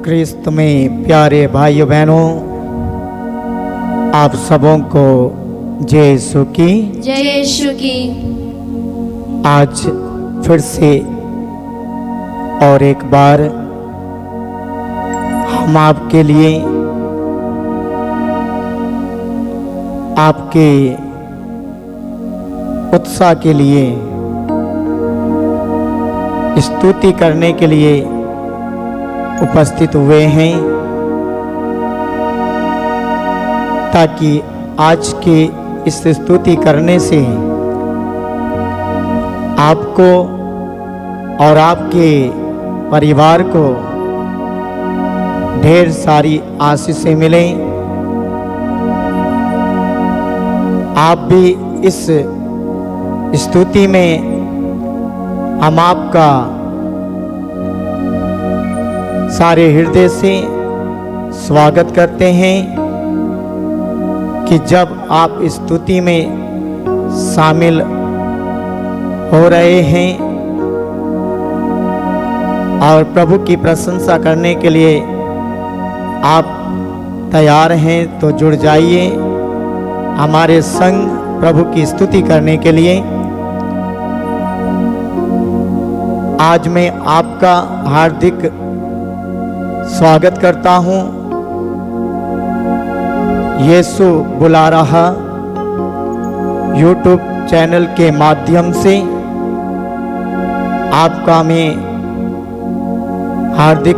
क्रिस्त में प्यारे भाइयों बहनों, आप सबों को जय यीशु की। जय यीशु की। आज फिर से और एक बार हम आपके लिए आपके उत्साह के लिए स्तुति करने के लिए उपस्थित हुए हैं, ताकि आज के इस स्तुति करने से आपको और आपके परिवार को ढेर सारी आशीषें मिलें। आप भी इस स्तुति में हम आपका सारे हृदय से स्वागत करते हैं कि जब आप इस स्तुति में शामिल हो रहे हैं और प्रभु की प्रशंसा करने के लिए आप तैयार हैं, तो जुड़ जाइए हमारे संग प्रभु की स्तुति करने के लिए। आज मैं आपका हार्दिक स्वागत करता हूं। यीशु बुला रहा यूट्यूब चैनल के माध्यम से आपका मैं हार्दिक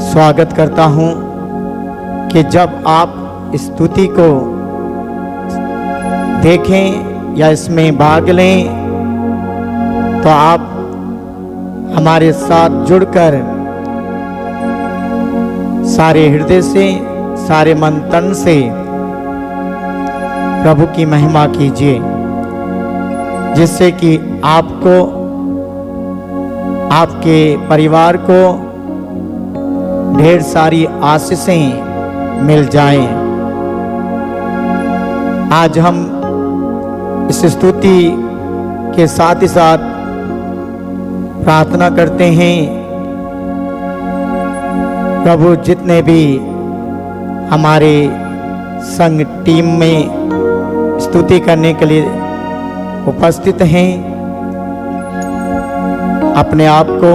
स्वागत करता हूं कि जब आप स्तुति को देखें या इसमें भाग लें, तो आप हमारे साथ जुड़कर सारे हृदय से, सारे मन तन से प्रभु की महिमा कीजिए, जिससे कि आपको, आपके परिवार को ढेर सारी आशीषें मिल जाएं। आज हम इस स्तुति के साथ ही साथ प्रार्थना करते हैं, प्रभु जितने भी हमारे संग टीम में स्तुति करने के लिए उपस्थित हैं, अपने आप को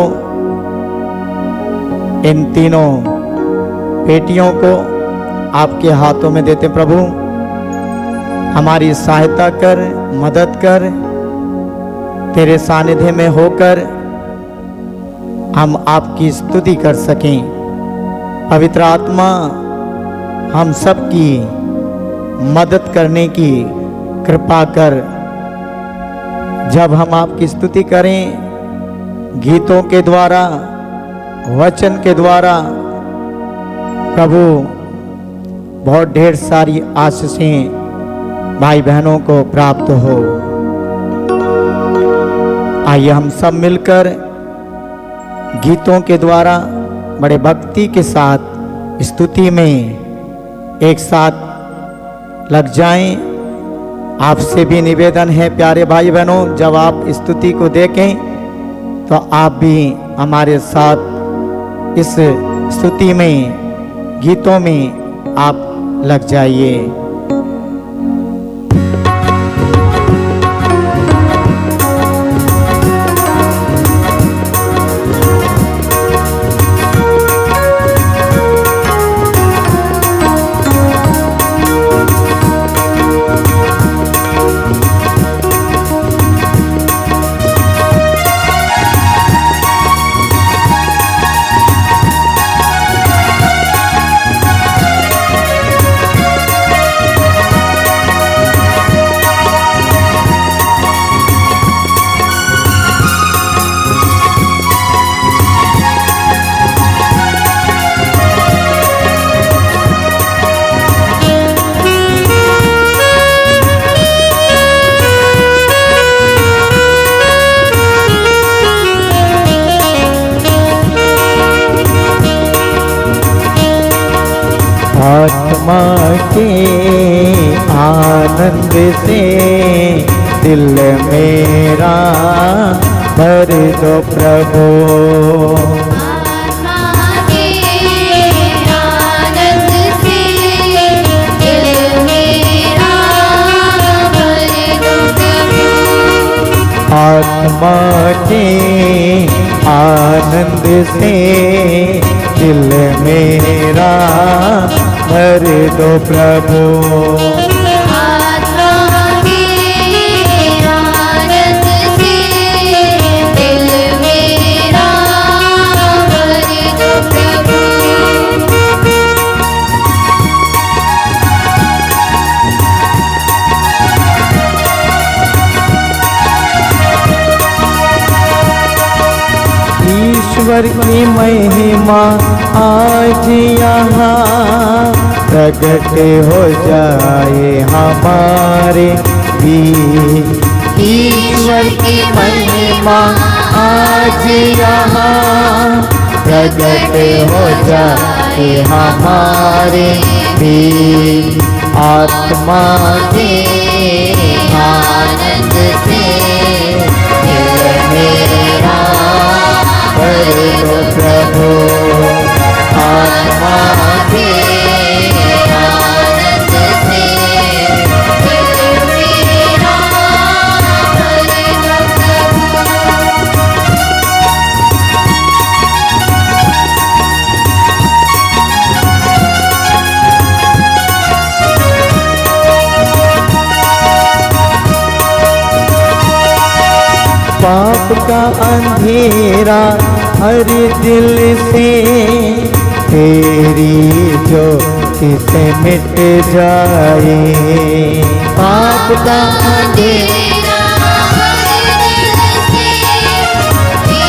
इन तीनों बेटियों को आपके हाथों में देते। प्रभु हमारी सहायता कर, मदद कर, तेरे सानिध्य में होकर हम आपकी स्तुति कर सकें। पवित्र आत्मा हम सब की मदद करने की कृपा कर। जब हम आपकी स्तुति करें गीतों के द्वारा, वचन के द्वारा, प्रभु बहुत ढेर सारी आशीषें भाई बहनों को प्राप्त हो। आइए हम सब मिलकर गीतों के द्वारा बड़े भक्ति के साथ स्तुति में एक साथ लग जाएं। आपसे भी निवेदन है प्यारे भाई बहनों, जब आप स्तुति को देखें तो आप भी हमारे साथ इस स्तुति में, गीतों में आप लग जाइए। आत्मा के आनंद से दिल मेरा भर दो प्रभु। आत्मा के आत्मा के आनंद से दिल मेरा भर दो प्रभु। ईश्वर की महिमा आज यहाँ प्रकट हो जाए हमारे बीच। ईश्वर की महिमा आज यहाँ प्रकट हो जाए हमारे बीच। आत्मा के आनंद से मेरा भर दो प्रभु। आत्मा के आनंद से मेरा भर दो पाप का अंधेरा हर दिल से तेरी ज्योति से मिट जाए। पाप का अंधेरा हर दिल से तेरी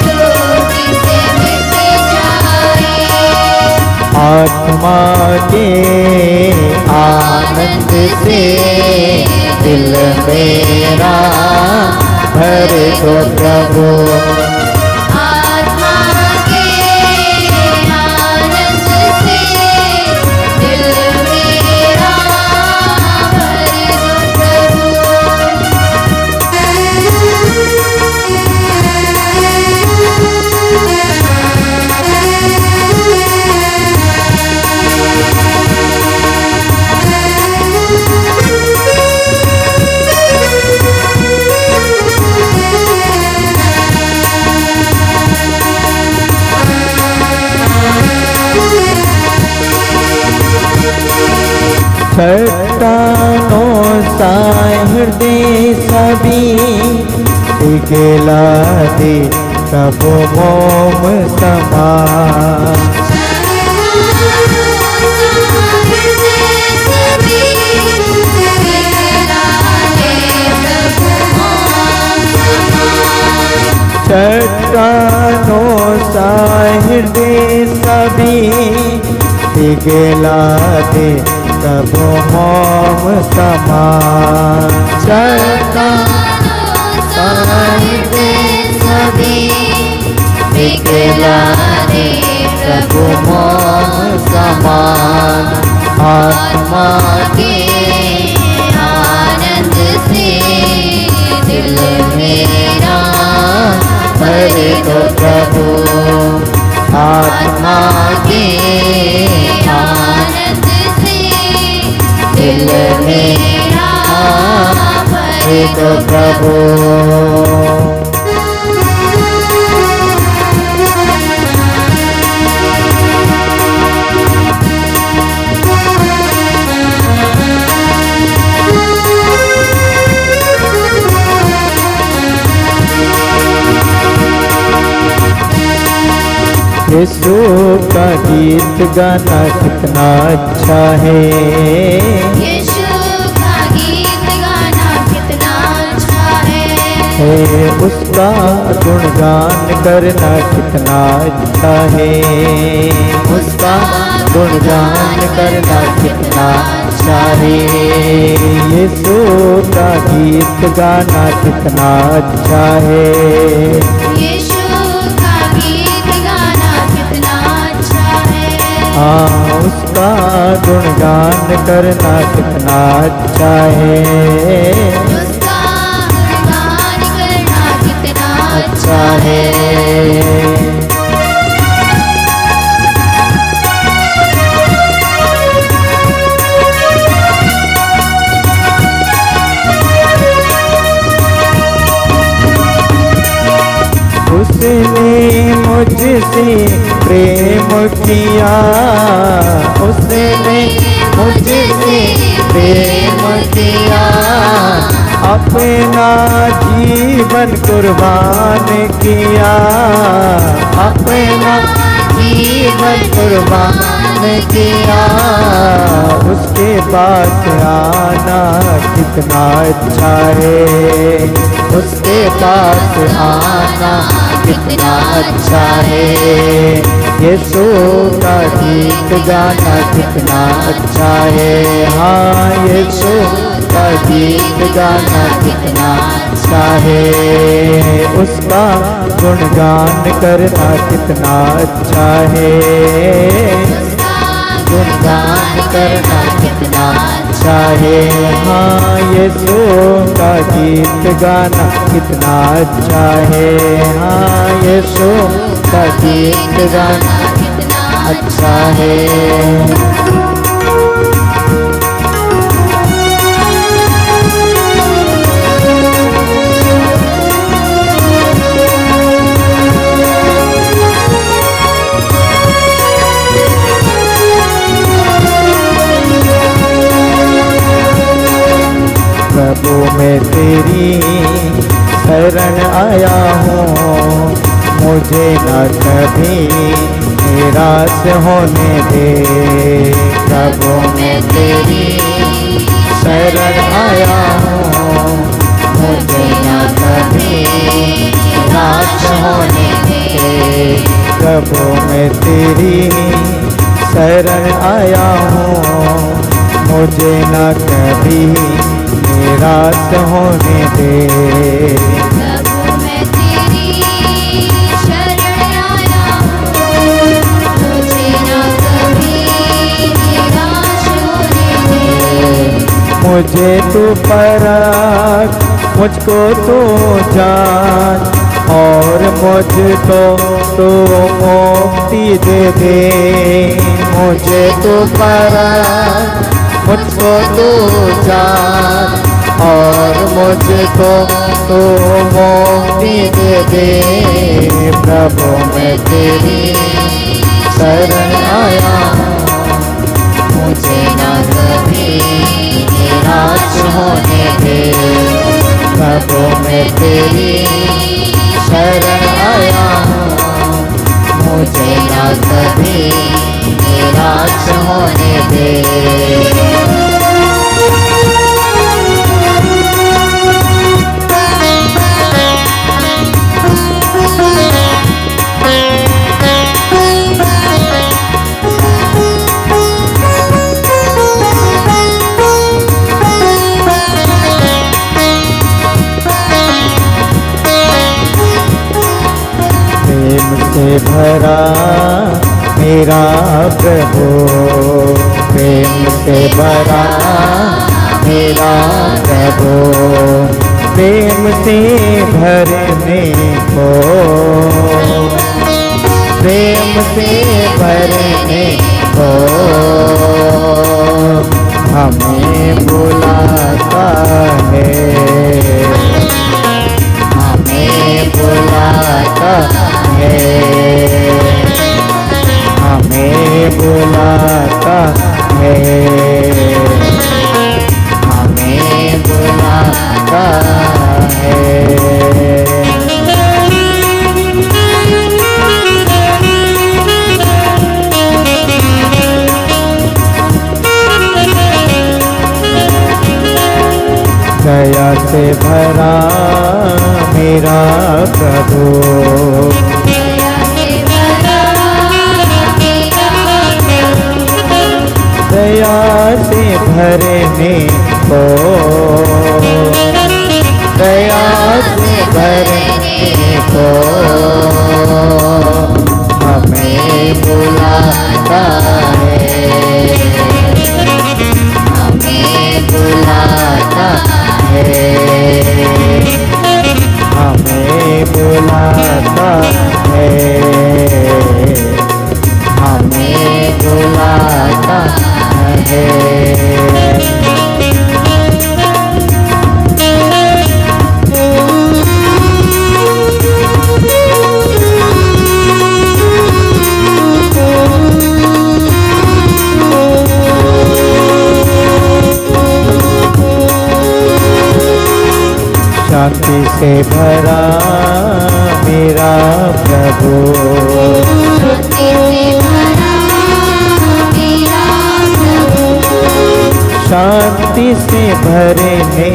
ज्योति से मिट जाए। आत्मा के आनंद से दिल मेरा भर दो प्रभु। आत्मा के आनंद से दिल मेरा भर दो प्रभु। चट्टानों सा हृदय सभी पिघला दे प्रभु मोम समा। चट्टानों सा हृदय सभी पिघला दे प्रभु मोम समान। चट्टानों सा हृदय सभी पिघला दे प्रभु मोम समान। आत्मा के आनंद से दिल मेरा भर दो प्रभु। आत्मा के आनंद से दिल मेरा भर दो प्रभु। यीशु का गीत गाना कितना अच्छा है। यीशु का गीत गाना कितना अच्छा है। उसका गुणगान करना कितना अच्छा है। उसका गुणगान करना कितना अच्छा है। यीशु का गीत गाना कितना अच्छा है। हाँ, उसका गुणगान करना कितना अच्छा है। उसका गुणगान करना कितना अच्छा है। मुझसे प्रेम किया, उसने मुझसे प्रेम किया, अपना जीवन कुर्बान किया, अपना जीवन कुर्बान किया। उसके पास आना कितना अच्छा है, उसके पास आना कितना अच्छा है। यीशु का गीत गाना कितना अच्छा है, हाँ यीशु का गीत गाना कितना अच्छा है। उसका गुणगान करना कितना अच्छा है, गुणगान करना कितना अच्छा है, हाँ यीशु का गीत गाना कितना अच्छा है, हाँ यीशु का गीत गाना कितना अच्छा है। प्रभु मैं तेरी शरण आया हूँ, मुझे न कभी निराश होने दे। प्रभु मैं तेरी शरण आया हूँ, मुझे न कभी निराश होने दे। प्रभु मैं तेरी शरण आया हूँ, मुझे न कभी निराश होने दे। प्रभु मैं तेरी शरण आया हूँ, मुझे न कभी निराश होने दे। मुझे तू परख, मुझको तू जान, और मुझको तू मुक्ति दे दे। मुझे तू परख, मुझको तू जान, और मुझको तू मुक्ति दे दे। प्रभु मैं तेरी शरण आया हूँ, मुझे न कभी निराश होने दे। प्रभु मैं तेरी शरण आया हूँ, मुझे न कभी निराश होने दे। से भरा मेरा प्रभु, प्रेम से भरा मेरा प्रभु, प्रेम से भरने को, प्रेम से भरने को हमें बुलाता है, हमें बुलाता है, हमें बुलाता है, हमें बुलाता है। दया से भरा मेरा प्रभु, दया से भरने को, दया से भरने को हमें बुलाता है, हमें बुलाता है, हमें बुलाता है, हमें बुलाता है। शांति से भरा मेरा प्रभु, शांति से भरा मेरा प्रभु, शांति से भरने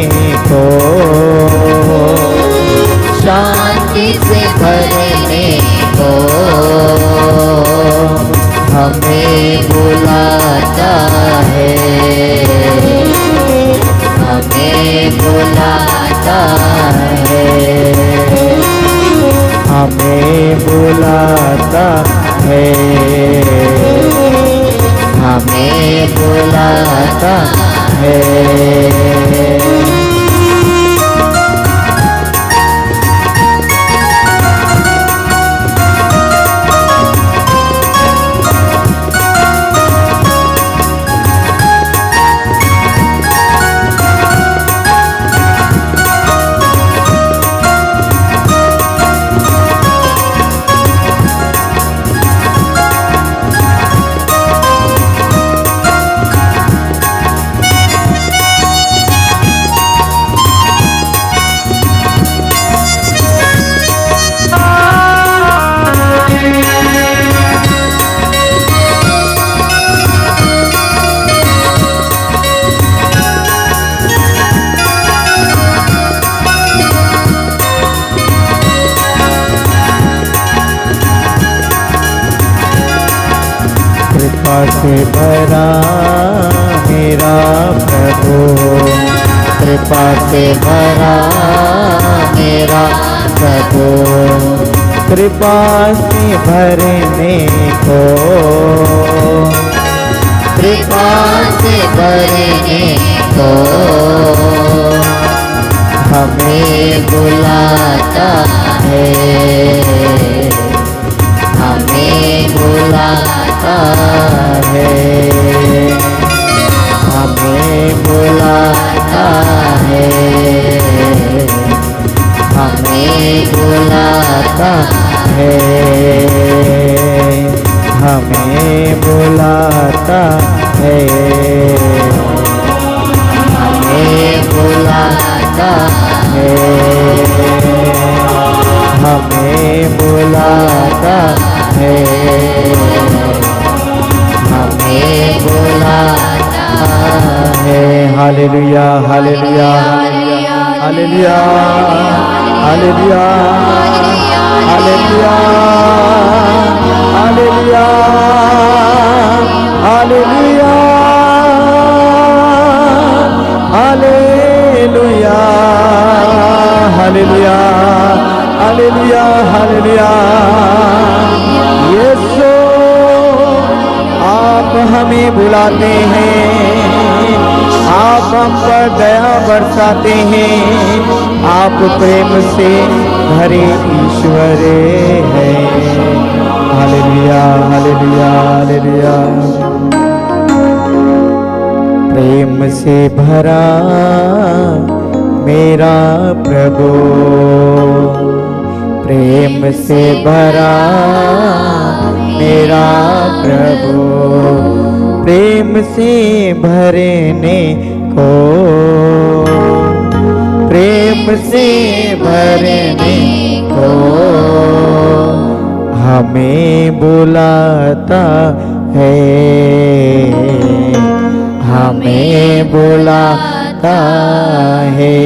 को, शांति से भरने को हमें बुलाता है, हमें बुलाता है, हमें बुलाता है, हमें बुलाता है। कृपा से भरा मेरा प्रभु, कृपा से भरा मेरा प्रभु, कृपा से भरने को, कृपा से भरने को हमें बुलाता है, हमें बुलाता है, हमें बुलाता है, हमें बुलाता है, हमें बुलाता है, हमें बुलाता है, हमें बुलाता है, हमें बुलाता है। Hallelujah hallelujah hallelujah hallelujah hallelujah hallelujah hallelujah hallelujah hallelujah hallelujah hallelujah. Yeshu आप हमें बुलाते हैं, आप हम पर दया बरसाते हैं, आप प्रेम से भरे ईश्वर हैं। Hallelujah hallelujah hallelujah. प्रेम से भरा मेरा प्रभु, प्रेम से भरा मेरा प्रभु, प्रेम से भरने को, प्रेम से भरने को हमें बुलाता है, हमें बुलाता है।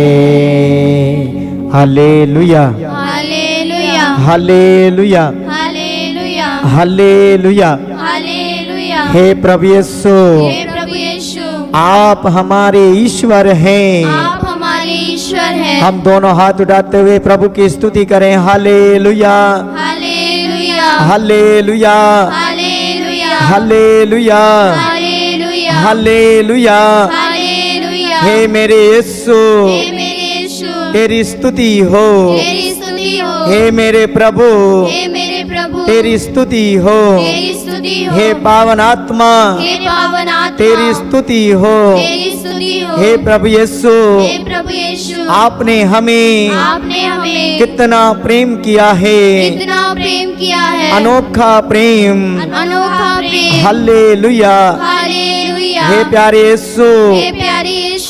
Hallelujah hallelujah hallelujah hallelujah hallelujah. Hallelujah. हे प्रभु यीशु, हे प्रभु यीशु, आप हमारे ईश्वर हैं। आप हमारे ईश्वर हैं। हम दोनों हाथ उठाते हुए प्रभु की स्तुति करें। Hallelujah hallelujah hallelujah hallelujah hallelujah hallelujah hallelujah. Hallelujah. हे मेरे यीशु, हे मेरे यीशु, तेरी स्तुति हो। तेरी स्तुति हो। हे मेरे प्रभु, हे मेरे प्रभु, तेरी स्तुति हो। तेरी स्तुति हो। हे पावन आत्मा, हे पावन आत्मा, तेरी स्तुति हो। तेरी स्तुति हो। हे प्रभु यीशु, हे प्रभु यीशु, आपने हमें आपने हमें कितना प्रेम किया है, कितना प्रेम किया है, अनोखा प्रेम। अनोखा प्रेम। हालेलुया। हालेलुया। हे प्यारे यीशु, हे प्यारे यीशु,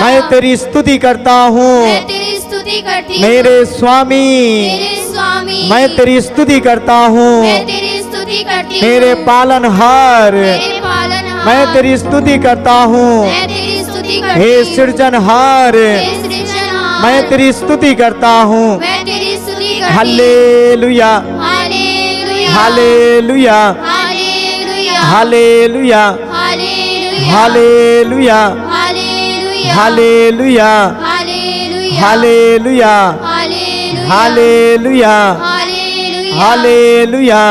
मैं तेरी स्तुति करता हूँ मैं तेरी स्तुति करती हूँ मेरे स्वामी, मेरे स्वामी। मैं तेरी स्तुति करता हूँ मैं तेरी स्तुति करती हूँ मेरे पालनहार, मेरे पालनहार। मैं तेरी स्तुति करता हूँ मैं तेरी स्तुति करती हे हूँ सृजनहार, हे सृजनहार। मैं तेरी स्तुति करता हूँ। मैं तेरी स्तुति करती हूँ hallelujah hallelujah hallelujah hallelujah hallelujah hallelujah hallelujah hallelujah hallelujah hallelujah hallelujah hallelujah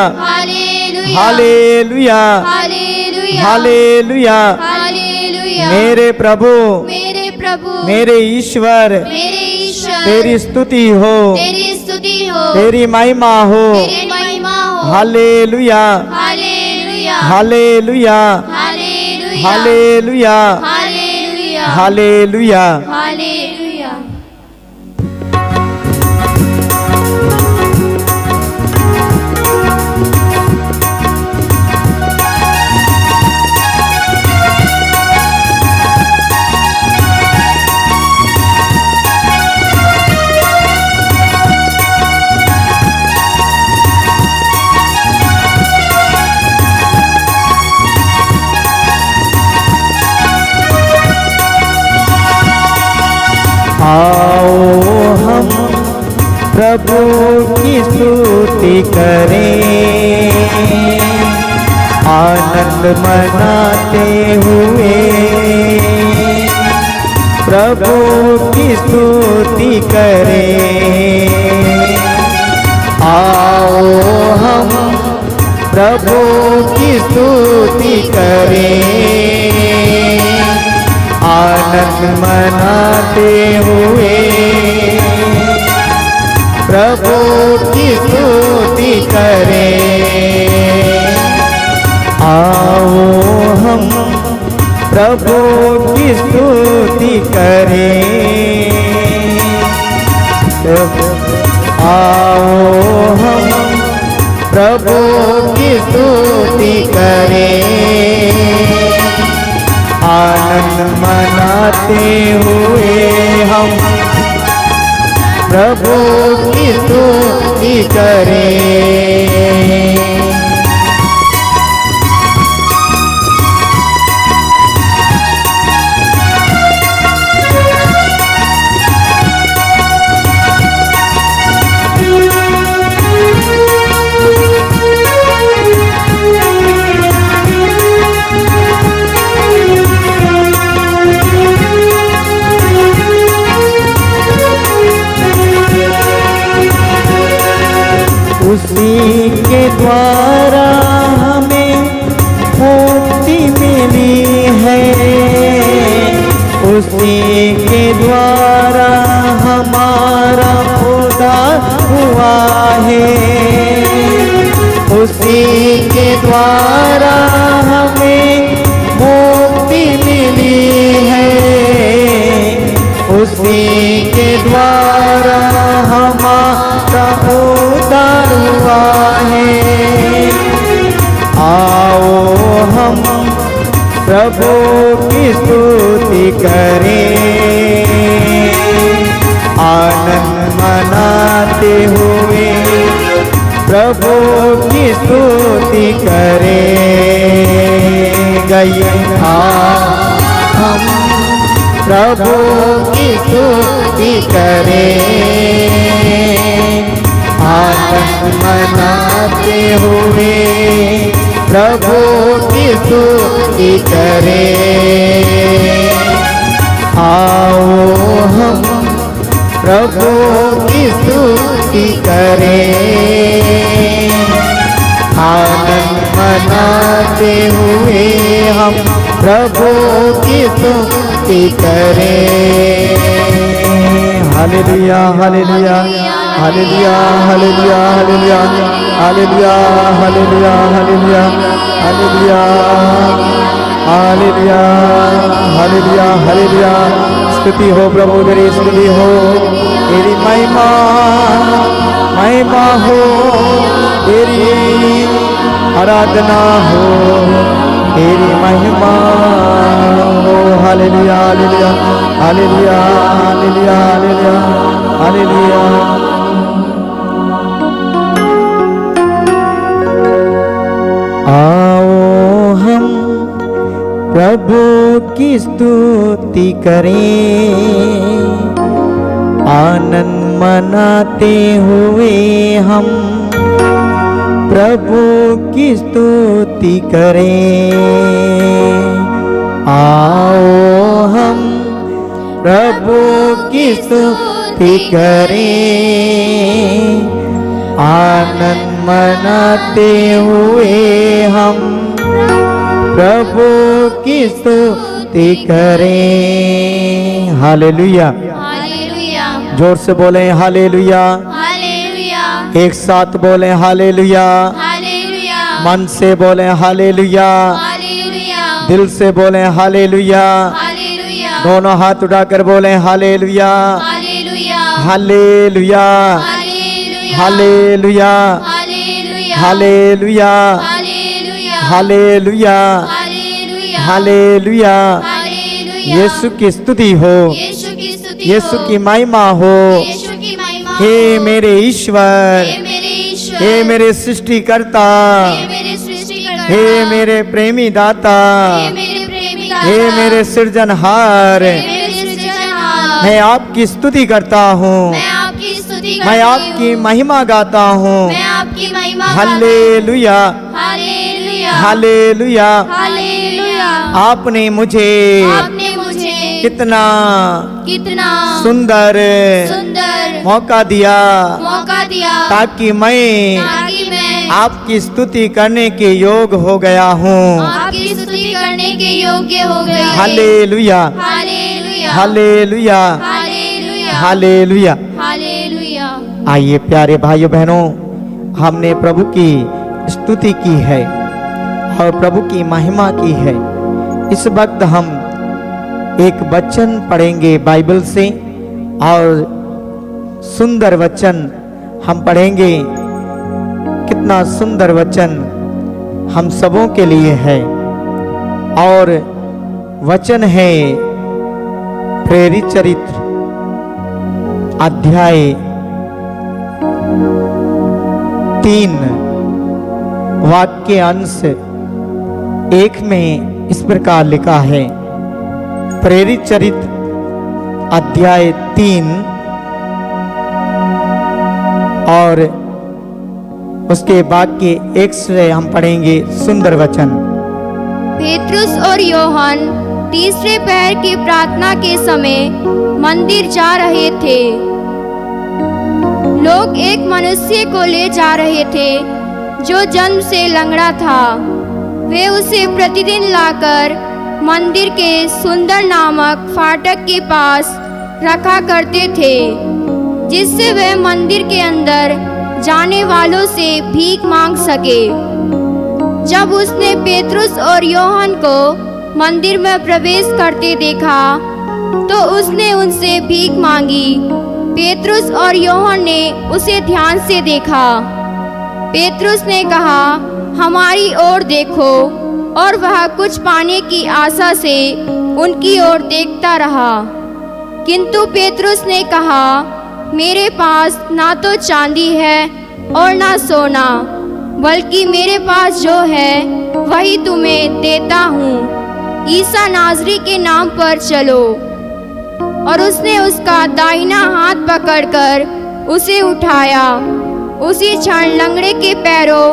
hallelujah hallelujah hallelujah hallelujah. मेरे प्रभु प्रभु मेरे ईश्वर मेरे ईश्वर तेरी स्तुति हो, तेरी स्तुति हो, तेरी महिमा हो। तेरी महिमा हो। Hallelujah hallelujah hallelujah hallelujah hallelujah hallelujah hallelujah. Hallelujah. आओ हम प्रभु की स्तुति करें, आनंद मनाते हुए प्रभु की स्तुति करें। आओ हम प्रभु की स्तुति करें, आनंद मनाते हुए प्रभु की स्तुति करें। आओ हम प्रभु की स्तुति करें, आओ हम प्रभु की स्तुति करें, आनंद मनाते हुए हम प्रभु की स्तुति करें। उसी के द्वारा हमें मुक्ति मिली है, उसी के द्वारा हमारा उद्धार हुआ है, उसी के द्वारा हमें मुक्ति मिली है, उसी के द्वारा हमारा उद्धार हुआ है। आओ हम प्रभु की स्तुति करें, आनंद मनाते हुए प्रभु की स्तुति करें। गए हम प्रभु की स्तुति करें, आनंद मनाते हुए प्रभु की स्तुति करें। आओ हम प्रभु की स्तुति करें, आनंद मनाते हुए हम प्रभु की स्तुति करें। Hallelujah hallelujah hallelujah hallelujah hallelujah hallelujah hallelujah hallelujah hallelujah hallelujah hallelujah hallelujah. स्तुति हो प्रभु, तेरी स्तुति हो, तेरी महिमा महिमा हो, तेरी आराधना हो, तेरी महिमा हो। Hallelujah hallelujah hallelujah hallelujah hallelujah hallelujah. आओ हम प्रभु की स्तुति करें, आनंद मनाते हुए हम प्रभु की स्तुति करें। आओ हम प्रभु की स्तुति करें, आनंद मनाते हुए हम प्रभु की स्तुति करें। Hallelujah hallelujah. जोर से बोले हालेलुया। हालेलुया। एक साथ बोले हालेलुया। हालेलुया। मन से बोले हालेलुया। हालेलुया। दिल से बोले हालेलुया। हालेलुया। दोनों हाथ उठाकर बोले hallelujah hallelujah. Hallelujah hallelujah. Hallelujah hallelujah. Hallelujah hallelujah. Hallelujah hallelujah. Hallelujah. Hallelujah. Yeshu की स्तुति हो, यीशु की स्तुति यीशु हो। की महिमा हो। यीशु की महिमा हे हो। मेरे ईश्वर, हे मेरे ईश्वर, हे मेरे सृष्टिकर्ता, हे मेरे सृष्टिकर्ता, हे मेरे प्रेमी दाता, हे मेरे प्रेमी दाता, हे मेरे सृजनहार, हे मेरे सृजनहार। मैं आपकी स्तुति करता हूँ, मैं आपकी स्तुति करती मैं आपकी हूँ। महिमा गाता हूँ। मैं आपकी महिमा हालेलुया हालेलुया हालेलुया। हालेलुया। आपने मुझे आपने मुझे कितना कितना सुंदर सुंदर मौका दिया मौका दिया ताकि मैं ताकि मैं आपकी स्तुति करने के योग हो गया हूँ। आपकी स्तुति करने के योग्य हो गए। Hallelujah hallelujah hallelujah hallelujah hallelujah. Hallelujah. आइए प्यारे भाइयों बहनों, हमने प्रभु की स्तुति की है और प्रभु की महिमा की है। इस वक्त हम एक वचन पढ़ेंगे बाइबल से और सुंदर वचन हम पढ़ेंगे। कितना सुंदर वचन हम सबों के लिए है और वचन है प्रेरित चरित्र अध्याय 3 वाक्य अंश 1 में इस प्रकार लिखा है। प्रेरित चरित्र अध्याय 3 और उसके वाक्य 1 से हम पढ़ेंगे सुंदर वचन। पेतरुस और योहन तीसरे पहर की प्रार्थना के समय मंदिर जा रहे थे। लोग एक मनुष्य को ले जा रहे थे जो जन्म से लंगड़ा था। वे उसे प्रतिदिन लाकर मंदिर के सुंदर नामक फाटक के पास रखा करते थे, जिससे वह मंदिर के अंदर जाने वालों से भीख मांग सके। जब उसने पेतरुस और योहन को मंदिर में प्रवेश करते देखा तो उसने उनसे भीख मांगी। पेतरुस और योहन ने उसे ध्यान से देखा। पेतरुस ने कहा, हमारी ओर देखो, और वह कुछ पाने की आशा से उनकी ओर देखता रहा। किंतु पेतरुस ने कहा, मेरे पास ना तो चांदी है और ना सोना, बल्कि मेरे पास जो है वही तुम्हें देता हूँ। ईसा नाजरी के नाम पर चलो। और उसने उसका दाहिना हाथ पकड़कर उसे उठाया। उसी क्षण लंगड़े के पैरों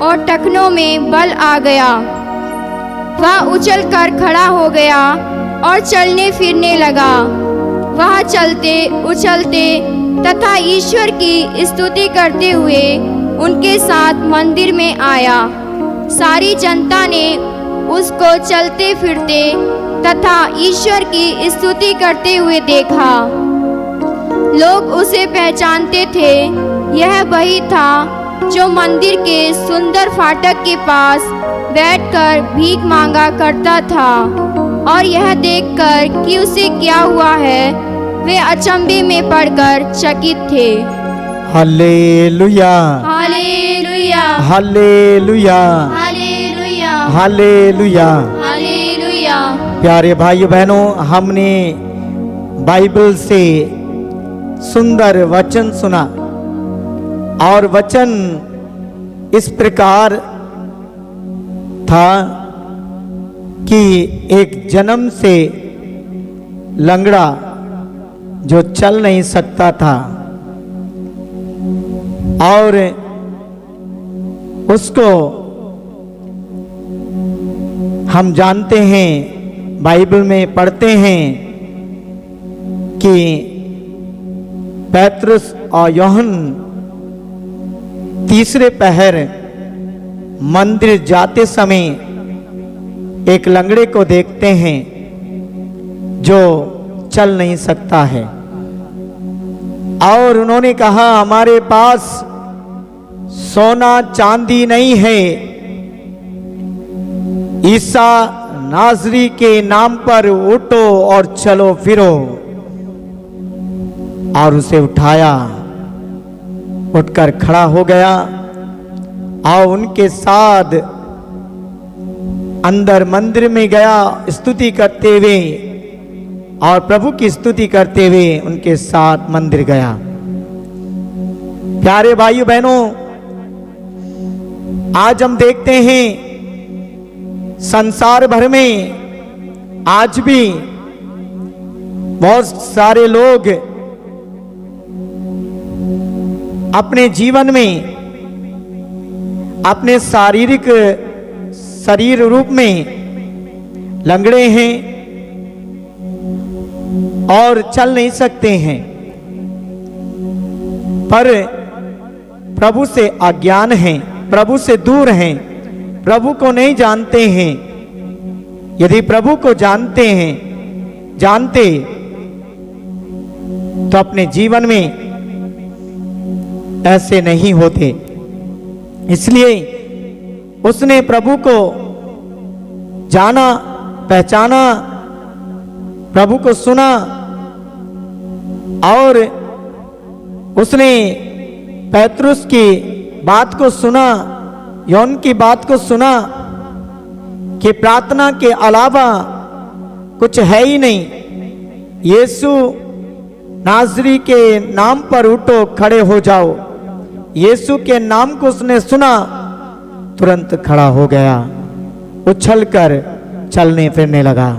और टखनों में बल आ गया। वह उछलकर खड़ा हो गया और चलने फिरने लगा। वह चलते उछलते तथा ईश्वर की स्तुति करते हुए उनके साथ मंदिर में आया। सारी जनता ने उसको चलते फिरते तथा ईश्वर की स्तुति करते हुए देखा। लोग उसे पहचानते थे। यह वही था जो मंदिर के सुंदर फाटक के पास बैठकर भीख मांगा करता था। और यह देखकर कि उसे क्या हुआ है, वे अचंभे में पड़कर चकित थे। Hallelujah hallelujah hallelujah hallelujah hallelujah. Hallelujah. प्यारे भाइयों बहनों, हमने बाइबल से सुंदर वचन सुना और वचन इस प्रकार था कि एक जन्म से लंगड़ा जो चल नहीं सकता था और उसको हम जानते हैं, बाइबल में पढ़ते हैं कि पेतरुस और यूहन्ना तीसरे पहर मंदिर जाते समय एक लंगड़े को देखते हैं जो चल नहीं सकता है और उन्होंने कहा, हमारे पास सोना चांदी नहीं है, ईसा नाजरी के नाम पर उठो और चलो फिरो। और उसे उठाया, उठकर खड़ा हो गया और उनके साथ अंदर मंदिर में गया, स्तुति करते हुए और प्रभु की स्तुति करते हुए उनके साथ मंदिर गया। प्यारे भाइयों बहनों, आज हम देखते हैं संसार भर में आज भी बहुत सारे लोग अपने जीवन में अपने शारीरिक शरीर रूप में लंगड़े हैं और चल नहीं सकते हैं, पर प्रभु से अज्ञान हैं, प्रभु से दूर हैं, प्रभु को नहीं जानते हैं। यदि प्रभु को जानते तो अपने जीवन में ऐसे नहीं होते। इसलिए उसने प्रभु को जाना, पहचाना, प्रभु को सुना और उसने पेतरुस की बात को सुना, यूहन्ना की बात को सुना कि प्रार्थना के अलावा कुछ है ही नहीं। यीशु नाजरी के नाम पर उठो, खड़े हो जाओ। यीशु के नाम को उसने सुना, तुरंत खड़ा हो गया, उछलकर चलने फिरने लगा।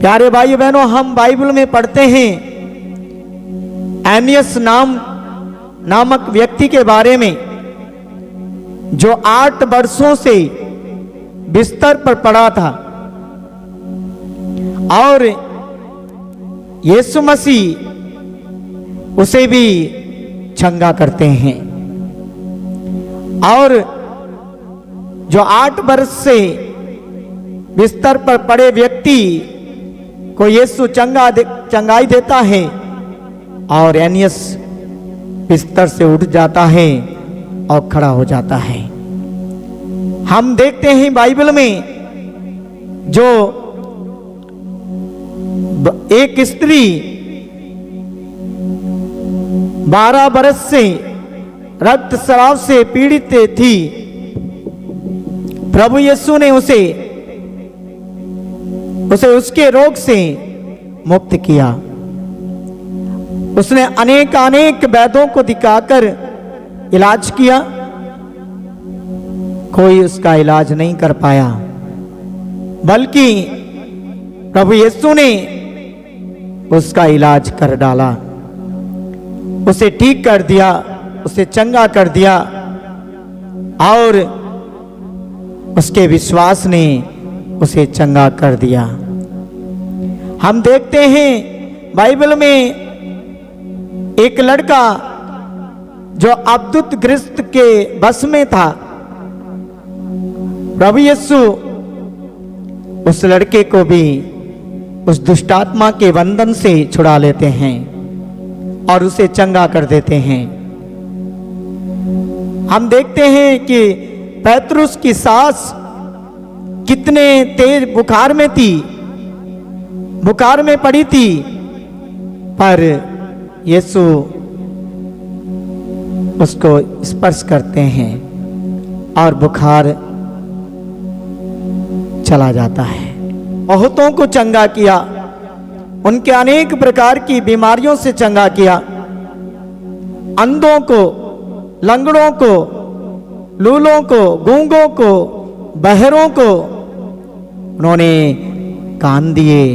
प्यारे भाई बहनों, हम बाइबल में पढ़ते हैं एनियस नामक व्यक्ति के बारे में जो 8 वर्षों से बिस्तर पर पड़ा था और यीशु मसीह उसे भी चंगा करते हैं। और जो 8 वर्ष से बिस्तर पर पड़े व्यक्ति को यीशु चंगाई देता है और एनियस बिस्तर से उठ जाता है और खड़ा हो जाता है। हम देखते हैं बाइबल में जो एक स्त्री 12 बरस से रक्तस्राव से पीड़ित थी, प्रभु यीशु ने उसे उसके रोग से मुक्त किया। उसने अनेक वैद्यों को दिखाकर इलाज किया, कोई उसका इलाज नहीं कर पाया, बल्कि प्रभु यीशु ने उसका इलाज कर डाला, उसे ठीक कर दिया, उसे चंगा कर दिया और उसके विश्वास ने उसे चंगा कर दिया। हम देखते हैं बाइबल में एक लड़का जो अब्दुतग्रस्त के बस में था, प्रभु यीशु उस लड़के को भी उस दुष्टात्मा के बंधन से छुड़ा लेते हैं और उसे चंगा कर देते हैं। हम देखते हैं कि पेतरुस की सास कितने तेज बुखार में थी, बुखार में पड़ी थी, पर यीशु उसको स्पर्श करते हैं और बुखार चला जाता है। बहुतों को चंगा किया, उनके अनेक प्रकार की बीमारियों से चंगा किया। अंधों को, लंगड़ों को, लूलों को, गूंगों को, बहरों को उन्होंने कान दिए,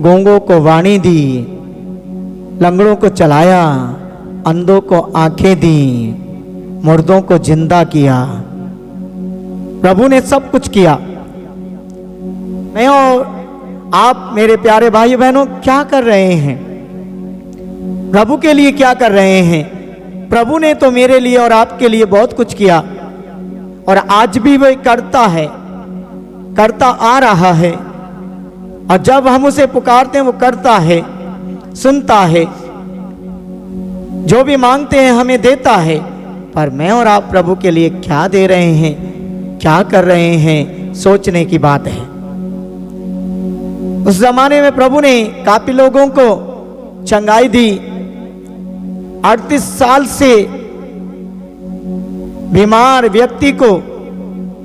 गूंगों को वाणी दी, लंगड़ों को चलाया, अंधों को आंखें दी, मुर्दों को जिंदा किया। प्रभु ने सब कुछ किया। मैं और आप मेरे प्यारे भाई बहनों क्या कर रहे हैं? प्रभु के लिए क्या कर रहे हैं? प्रभु ने तो मेरे लिए और आपके लिए बहुत कुछ किया और आज भी वह करता है, करता आ रहा है। और जब हम उसे पुकारते हैं वो करता है, सुनता है, जो भी मांगते हैं हमें देता है। पर मैं और आप प्रभु के लिए क्या दे रहे हैं, क्या कर रहे हैं, सोचने की बात है। उस जमाने में प्रभु ने काफी लोगों को चंगाई दी। 38 साल से बीमार व्यक्ति को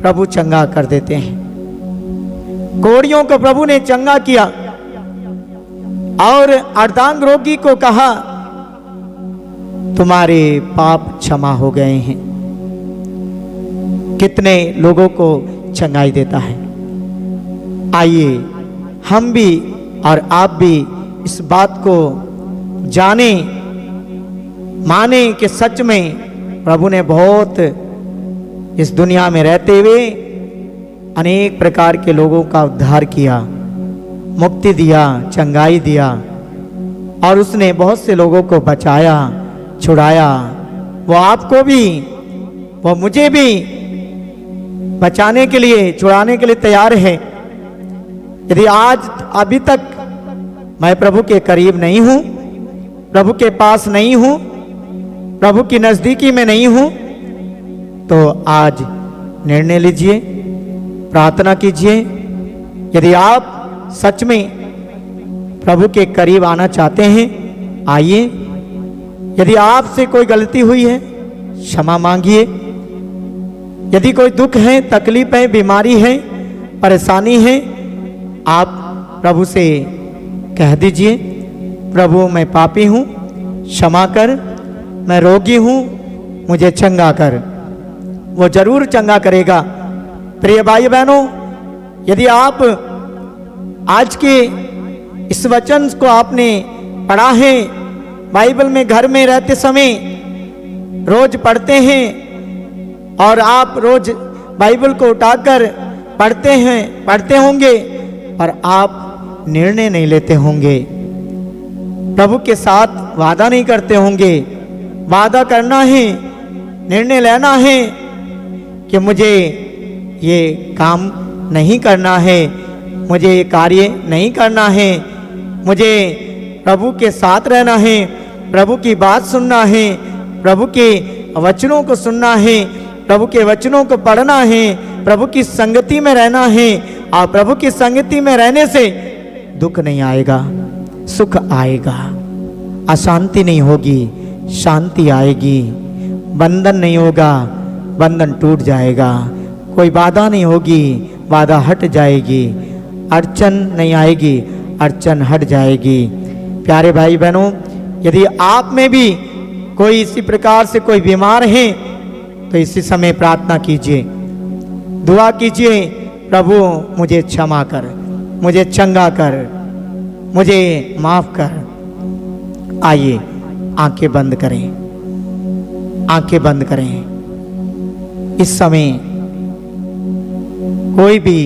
प्रभु चंगा कर देते हैं। कोढ़ियों को प्रभु ने चंगा किया और अर्धांग रोगी को कहा तुम्हारे पाप क्षमा हो गए हैं। कितने लोगों को चंगाई देता है। आइए हम भी और आप भी इस बात को जाने, माने कि सच में प्रभु ने बहुत इस दुनिया में रहते हुए अनेक प्रकार के लोगों का उद्धार किया, मुक्ति दिया, चंगाई दिया और उसने बहुत से लोगों को बचाया, छुड़ाया। वो आपको भी, वो मुझे भी बचाने के लिए, छुड़ाने के लिए तैयार है। यदि आज अभी तक मैं प्रभु के करीब नहीं हूं, प्रभु के पास नहीं हूं, प्रभु की नजदीकी में नहीं हूं, तो आज निर्णय लीजिए, प्रार्थना कीजिए। यदि आप सच में प्रभु के करीब आना चाहते हैं, आइए। यदि आपसे कोई गलती हुई है, क्षमा मांगिए। यदि कोई दुख है, तकलीफ है, बीमारी है, परेशानी है, आप प्रभु से कह दीजिए, प्रभु मैं पापी हूँ, क्षमा कर, मैं रोगी हूँ, मुझे चंगा कर। वो जरूर चंगा करेगा। प्रिय भाई बहनों, यदि आप आज के इस वचन को आपने पढ़ा है, बाइबल में घर में रहते समय रोज पढ़ते हैं और आप रोज बाइबल को उठाकर पढ़ते होंगे, पर आप निर्णय नहीं लेते होंगे, प्रभु के साथ वादा नहीं करते होंगे। वादा करना है, निर्णय लेना है कि मुझे ये काम नहीं करना है, मुझे ये कार्य नहीं करना है, मुझे प्रभु के साथ रहना है, प्रभु की बात सुनना है, प्रभु के वचनों को सुनना है, प्रभु के वचनों को पढ़ना है, प्रभु की संगति में रहना है। और प्रभु की संगति में रहने से दुख नहीं आएगा, सुख आएगा, अशांति नहीं होगी, शांति आएगी, बंधन नहीं होगा, बंधन टूट जाएगा, कोई बाधा नहीं होगी, बाधा हट जाएगी, अड़चन नहीं आएगी, अड़चन हट जाएगी। प्यारे भाई बहनों, यदि आप में भी कोई इसी प्रकार से कोई बीमार है, तो इसी समय प्रार्थना कीजिए, दुआ कीजिए, प्रभु मुझे क्षमा कर, मुझे चंगा कर, मुझे माफ कर। आइए आंखें बंद करें, आंखें बंद करें। इस समय कोई भी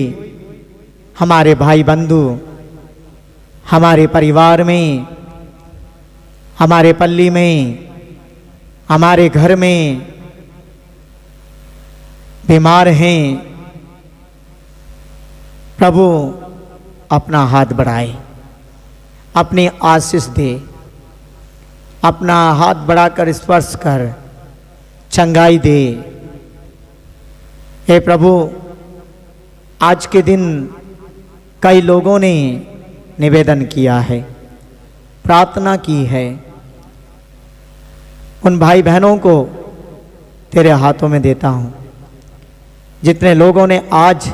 हमारे भाई बंधु, हमारे परिवार में, हमारे पल्ली में, हमारे घर में बीमार हैं, प्रभु अपना हाथ बढ़ाए, अपनी आशीष दे, अपना हाथ बढ़ाकर स्पर्श कर, चंगाई दे। हे प्रभु, आज के दिन कई लोगों ने निवेदन किया है, प्रार्थना की है। उन भाई बहनों को तेरे हाथों में देता हूँ, जितने लोगों ने आज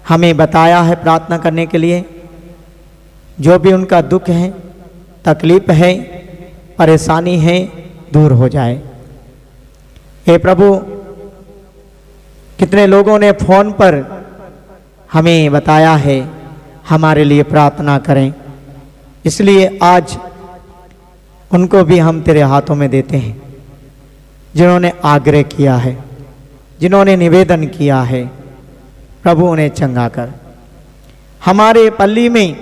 हमें बताया है प्रार्थना करने के लिए। जो भी उनका दुख है, तकलीफ है, परेशानी है, दूर हो जाए। हे प्रभु, कितने लोगों ने फ़ोन पर हमें बताया है हमारे लिए प्रार्थना करें, इसलिए आज उनको भी हम तेरे हाथों में देते हैं। जिन्होंने आग्रह किया है, जिन्होंने निवेदन किया है, प्रभु उन्हें चंगा कर। हमारे पल्ली में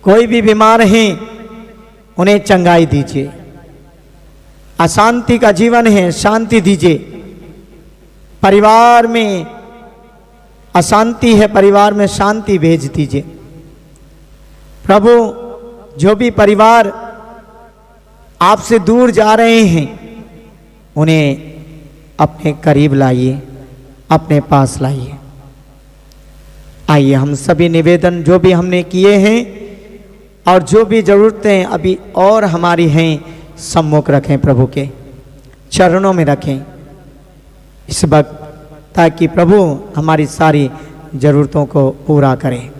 कोई भी बीमार हैं, उन्हें चंगाई दीजिए। अशांति का जीवन है, शांति दीजिए। परिवार में अशांति है, परिवार में शांति भेज दीजिए। प्रभु, जो भी परिवार आपसे दूर जा रहे हैं, उन्हें अपने करीब लाइए, अपने पास लाइए। आइए हम सभी निवेदन जो भी हमने किए हैं और जो भी ज़रूरतें अभी और हमारी हैं, सम्मुख रखें, प्रभु के चरणों में रखें इस वक्त, ताकि प्रभु हमारी सारी ज़रूरतों को पूरा करें।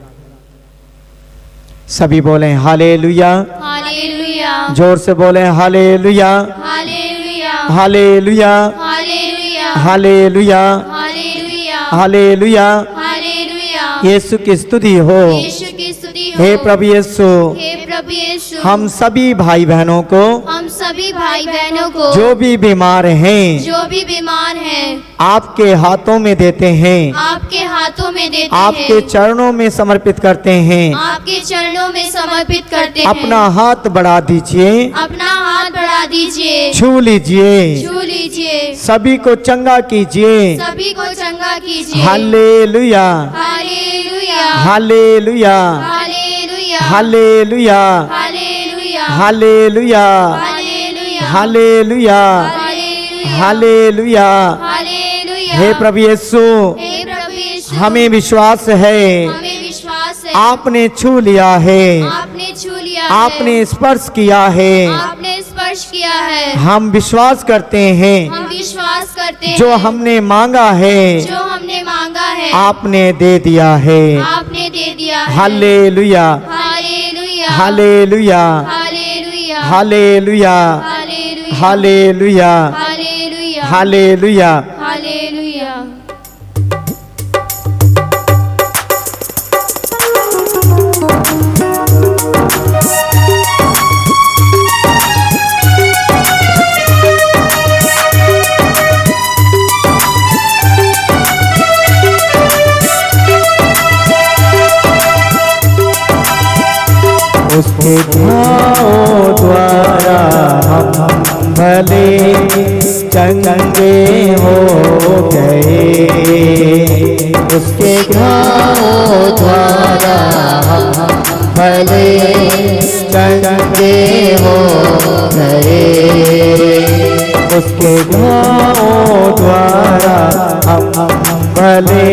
सभी बोलें हालेलुया, हालेलुया, जोर से बोलें hallelujah, hallelujah, hallelujah, hallelujah, hallelujah, hallelujah, hallelujah. Hallelujah. Yeshu की स्तुति हो। यीशु की स्तुति हो। हे प्रभु यीशु, हे प्रभु यीशु, हम सभी भाई बहनों को, हम सभी भाई बहनों को जो भी बीमार हैं, जो भी बीमार हैं, आपके हाथों में देते हैं, आपके हाथों में देते आपके हैं, चरणों में समर्पित करते हैं। आपके चरणों में समर्पित करते हैं। अपना हाथ बढ़ा दीजिए, अपना हाथ बढ़ा दीजिए, छू लीजिए, छू लीजिए, सभी को चंगा कीजिए। सभी को चंगा कीजिए। Hallelujah, hallelujah, hallelujah, hallelujah, hallelujah, hallelujah, hallelujah, hallelujah, hallelujah, hallelujah. Hallelujah. हे प्रभु यीशु, हे प्रभु यीशु, हमें विश्वास है हमें विश्वास है, आपने छू लिया है, आपने छू लिया है, आपने स्पर्श किया है। आपने स्पर्श किया है। हम विश्वास करते हैं, हम विश्वास करते हैं, जो हमने मांगा है जो हमने मांगा है, आपने दे दिया है। आपने दे दिया है। Hallelujah, hallelujah, hallelujah, hallelujah, hallelujah, hallelujah, hallelujah, hallelujah, hallelujah. Hallelujah. उसके घावों द्वारा हम भले चंगे हो गए। उसके घावों द्वारा हम भले चंगे हो गए। उसके घावों द्वारा हम भले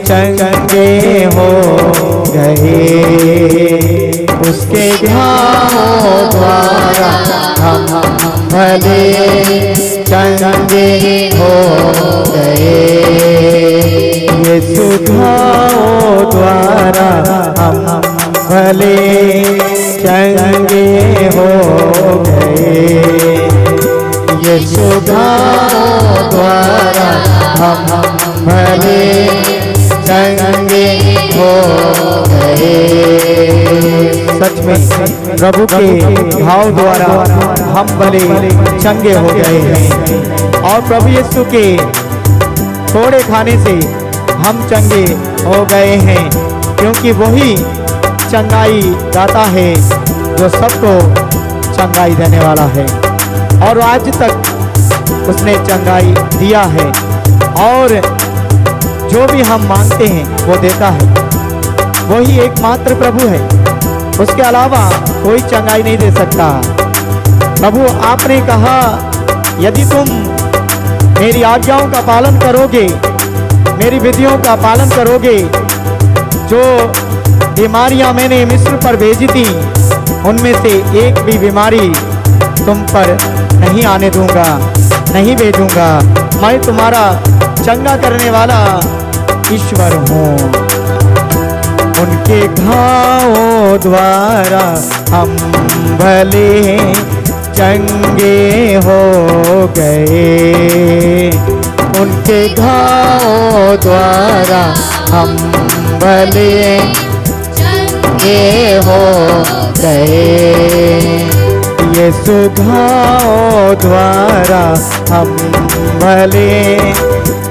चंगे हो गए। उसके घावों द्वारा हम भले चंगे हो गए। यीशु घावों द्वारा हम भले चंगे हो गए। यीशु घावों द्वारा हम भले चंगे हो गए। सच में प्रभु के भाव द्वारा हम भले चंगे हो गए हैं, और प्रभु यीशु के थोड़े खाने से हम चंगे हो गए हैं, क्योंकि वही चंगाई दाता है जो सबको चंगाई देने वाला है, और आज तक उसने चंगाई दिया है, और जो भी हम मांगते हैं वो देता है। वही एकमात्र प्रभु है, उसके अलावा कोई चंगाई नहीं दे सकता। प्रभु, आपने कहा यदि तुम मेरी आज्ञाओं का पालन करोगे, मेरी विधियों का पालन करोगे, जो बीमारियां मैंने मिस्र पर भेजी थी उनमें से एक भी बीमारी तुम पर नहीं आने दूंगा, नहीं भेजूंगा। मैं तुम्हारा चंगा करने वाला ईश्वर हूँ। उनके घावों द्वारा हम भले चंगे हो गए। उनके घावों द्वारा हम भले चंगे हो गए। यीशु घावों द्वारा हम भले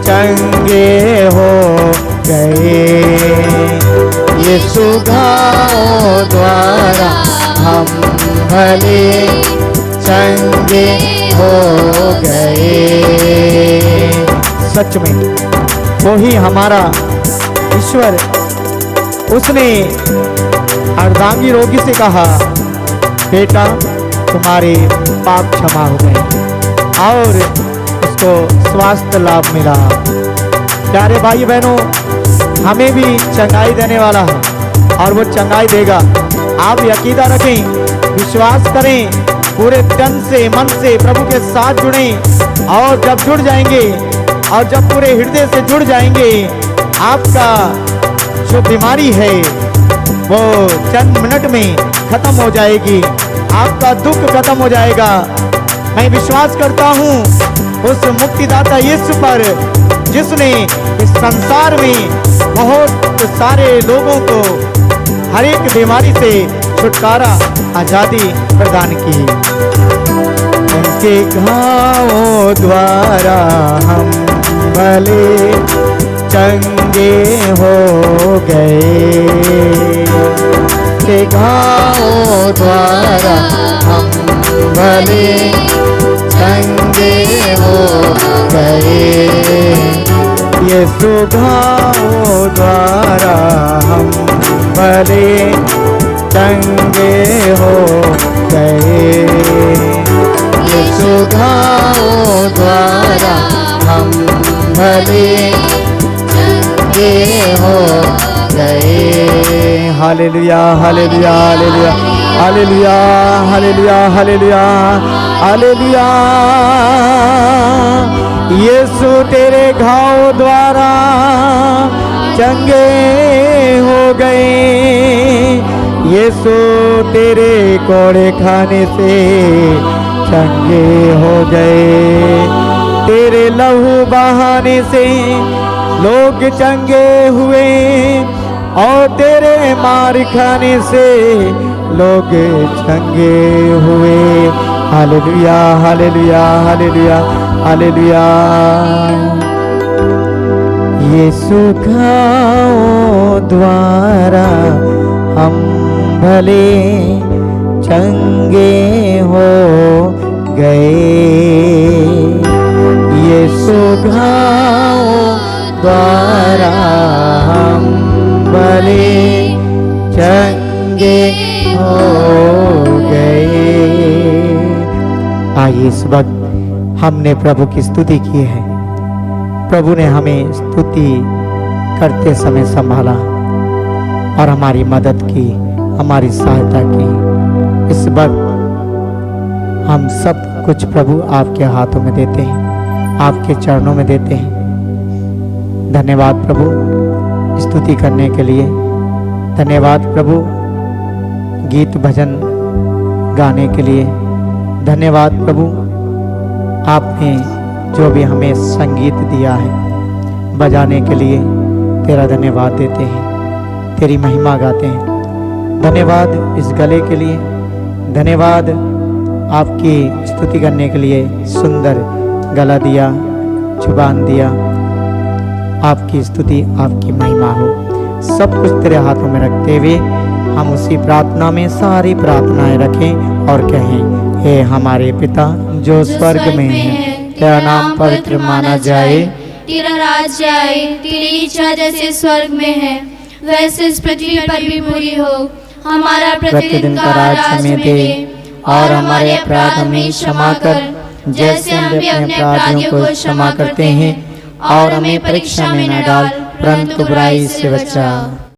चंगे हो गए। यीशु घावों द्वारा हम भले चंगे हो गए। सच में वही हमारा ईश्वर, उसने अर्धांगी रोगी से कहा, बेटा तुम्हारे पाप क्षमा हो गए, और उसको स्वास्थ्य लाभ मिला। प्यारे भाई बहनों, हमें भी चंगाई देने वाला है और वो चंगाई देगा। आप यकीदा रखें, विश्वास करें, पूरे तन से मन से प्रभु के साथ जुड़ें, और जब जुड़ जाएंगे और जब पूरे हृदय से जुड़ जाएंगे, आपका जो बीमारी है वो चंद मिनट में खत्म हो जाएगी, आपका दुख खत्म हो जाएगा। मैं विश्वास करता हूँ उस मुक्तिदाता यीशु पर, जिसने इस संसार में बहुत सारे लोगों को हर एक बीमारी से छुटकारा, आजादी प्रदान की। उनके घावों द्वारा हम भले चंगे हो गए। उनके घावों द्वारा हम भले चंगे हो गए। यीशु घावों द्वारा हम भले चंगे हो गए। यीशु घावों द्वारा हम भले चंगे हो गए। Hallelujah, hallelujah, hallelujah, hallelujah, hallelujah, hallelujah, hallelujah. Yeshu तेरे घाव द्वारा चंगे हो गए। यीशु तेरे कोड़े खाने से चंगे हो गए। तेरे लहू बहाने से लोग चंगे हुए, और तेरे मार खाने से लोग चंगे हुए। Hallelujah, hallelujah, hallelujah, hallelujah. Yeshu घावों द्वारा हम भले चंगे हो गए। यीशु घावों द्वारा हम भले चंगे हो गए। आइए इस वक्त हमने प्रभु की स्तुति की है। प्रभु ने हमें स्तुति करते समय संभाला और हमारी मदद की, हमारी सहायता की। इस वक्त हम सब कुछ प्रभु आपके हाथों में देते हैं, आपके चरणों में देते हैं। धन्यवाद प्रभु स्तुति करने के लिए। धन्यवाद प्रभु गीत भजन गाने के लिए। धन्यवाद प्रभु आपने जो भी हमें संगीत दिया है बजाने के लिए, तेरा धन्यवाद देते हैं, तेरी महिमा गाते हैं। धन्यवाद इस गले के लिए, धन्यवाद आपकी स्तुति करने के लिए सुंदर गला दिया, जुबान दिया। आपकी स्तुति, आपकी महिमा हो। सब कुछ तेरे हाथों में रखते हुए हम उसी प्रार्थना में सारी प्रार्थनाएं रखें और कहें, हे हमारे पिता जो स्वर्ग में है, तेरा नाम पवित्र माना जाए, तेरा राज्य आए, तेरी इच्छा जैसे स्वर्ग में है वैसे इस पृथ्वी पर भी पूरी हो। हमारा प्रतिदिन का राज हमें दे, और हमारे अपराध हमें क्षमा कर, जैसे हम भी अपने अपराधियों को क्षमा करते हैं, और हमें परीक्षा में न डाल, परंतु बुराई से बचा।